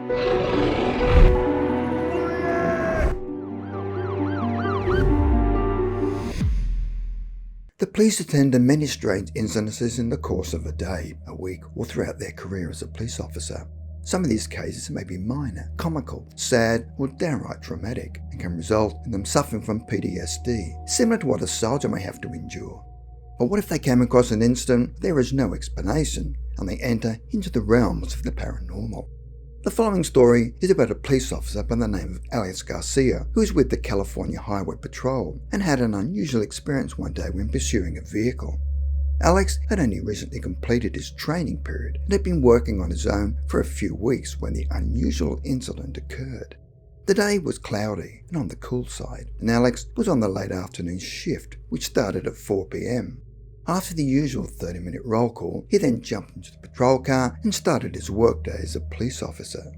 The police attend to many strange incidences in the course of a day, a week, or throughout their career as a police officer. Some of these cases may be minor, comical, sad, or downright traumatic, and can result in them suffering from PTSD, similar to what a soldier may have to endure. But what if they came across an incident there is no explanation, and they enter into the realms of the paranormal? The following story is about a police officer by the name of Alex Garcia, who was with the California Highway Patrol and had an unusual experience one day when pursuing a vehicle. Alex had only recently completed his training period and had been working on his own for a few weeks when the unusual incident occurred. The day was cloudy and on the cool side, and Alex was on the late afternoon shift, which started at 4 p.m. After the usual 30-minute roll call, he then jumped into the patrol car and started his workday as a police officer.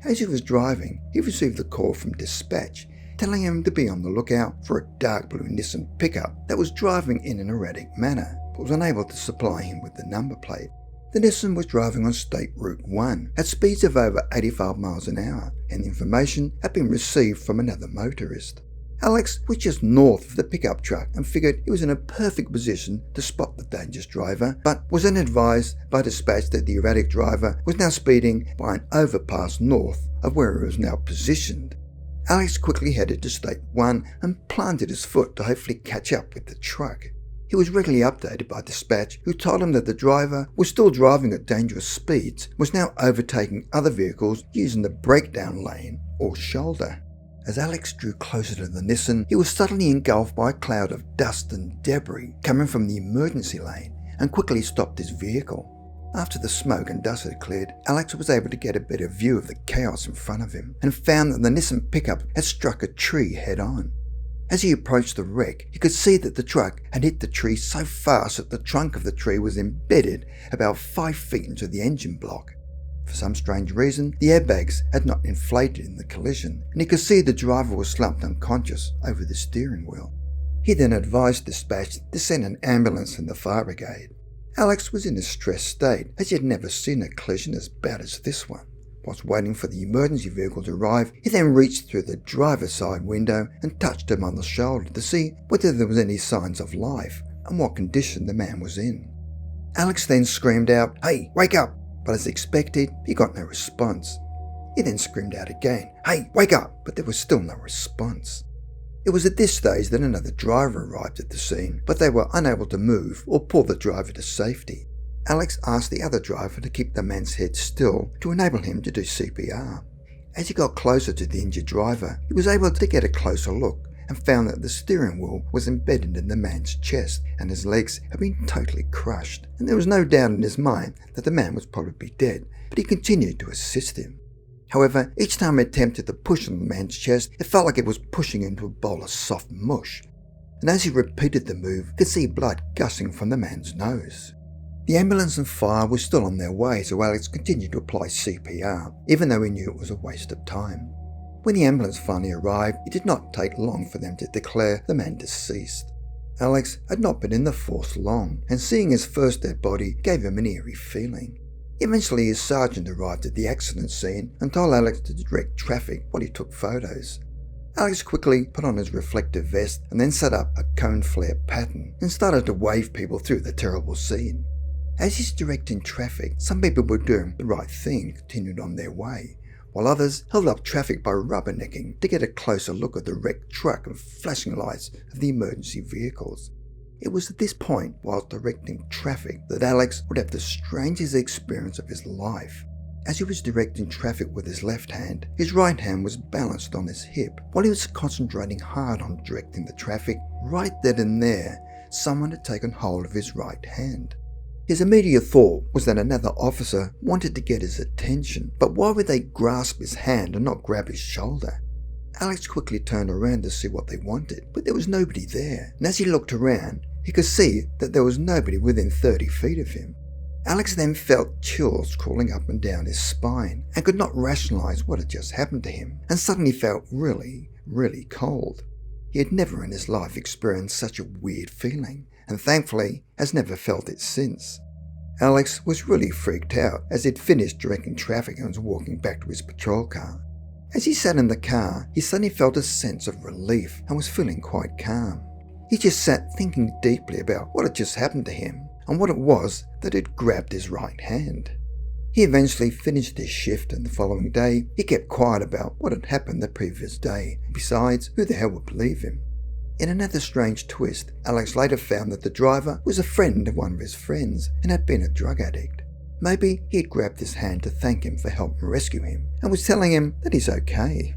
As he was driving, he received a call from dispatch telling him to be on the lookout for a dark blue Nissan pickup that was driving in an erratic manner, but was unable to supply him with the number plate. The Nissan was driving on State Route 1 at speeds of over 85 miles an hour, and the information had been received from another motorist. Alex was just north of the pickup truck and figured he was in a perfect position to spot the dangerous driver, but was then advised by dispatch that the erratic driver was now speeding by an overpass north of where he was now positioned. Alex quickly headed to State 1 and planted his foot to hopefully catch up with the truck. He was regularly updated by dispatch, who told him that the driver was still driving at dangerous speeds, was now overtaking other vehicles using the breakdown lane or shoulder. As Alex drew closer to the Nissan, he was suddenly engulfed by a cloud of dust and debris coming from the emergency lane and quickly stopped his vehicle. After the smoke and dust had cleared, Alex was able to get a better view of the chaos in front of him and found that the Nissan pickup had struck a tree head-on. As he approached the wreck, he could see that the truck had hit the tree so fast that the trunk of the tree was embedded about 5 feet into the engine block. For some strange reason, the airbags had not inflated in the collision, and he could see the driver was slumped unconscious over the steering wheel. He then advised dispatch to send an ambulance and the fire brigade. Alex was in a stressed state, as he had never seen a collision as bad as this one. Whilst waiting for the emergency vehicle to arrive, he then reached through the driver's side window and touched him on the shoulder to see whether there was any signs of life and what condition the man was in. Alex then screamed out, "Hey, wake up!" But as expected, he got no response. He then screamed out again, "Hey, wake up!" But there was still no response. It was at this stage that another driver arrived at the scene, but they were unable to move or pull the driver to safety. Alex asked the other driver to keep the man's head still to enable him to do CPR. As he got closer to the injured driver, he was able to get a closer look and found that the steering wheel was embedded in the man's chest and his legs had been totally crushed, and there was no doubt in his mind that the man was probably dead, but he continued to assist him. However, each time he attempted to push on the man's chest, it felt like it was pushing into a bowl of soft mush, and as he repeated the move, he could see blood gushing from the man's nose. The ambulance and fire were still on their way, so Alex continued to apply CPR, even though he knew it was a waste of time. When the ambulance finally arrived, it did not take long for them to declare the man deceased. Alex had not been in the force long, and seeing his first dead body gave him an eerie feeling. Eventually his sergeant arrived at the accident scene and told Alex to direct traffic while he took photos. Alex quickly put on his reflective vest and then set up a cone flare pattern and started to wave people through the terrible scene. As he's directing traffic, some people were doing the right thing and continued on their way, while others held up traffic by rubbernecking to get a closer look at the wrecked truck and flashing lights of the emergency vehicles. It was at this point, whilst directing traffic, that Alex would have the strangest experience of his life. As he was directing traffic with his left hand, his right hand was balanced on his hip. While he was concentrating hard on directing the traffic, right then and there, someone had taken hold of his right hand. His immediate thought was that another officer wanted to get his attention, but why would they grasp his hand and not grab his shoulder? Alex quickly turned around to see what they wanted, but there was nobody there, and as he looked around, he could see that there was nobody within 30 feet of him. Alex then felt chills crawling up and down his spine and could not rationalize what had just happened to him, and suddenly felt really, really cold. He had never in his life experienced such a weird feeling, and thankfully has never felt it since. Alex was really freaked out as he'd finished directing traffic and was walking back to his patrol car. As he sat in the car, he suddenly felt a sense of relief and was feeling quite calm. He just sat thinking deeply about what had just happened to him and what it was that had grabbed his right hand. He eventually finished his shift, and the following day he kept quiet about what had happened the previous day. Besides, who the hell would believe him? In another strange twist, Alex later found that the driver was a friend of one of his friends and had been a drug addict. Maybe he'd grabbed his hand to thank him for helping rescue him and was telling him that he's okay.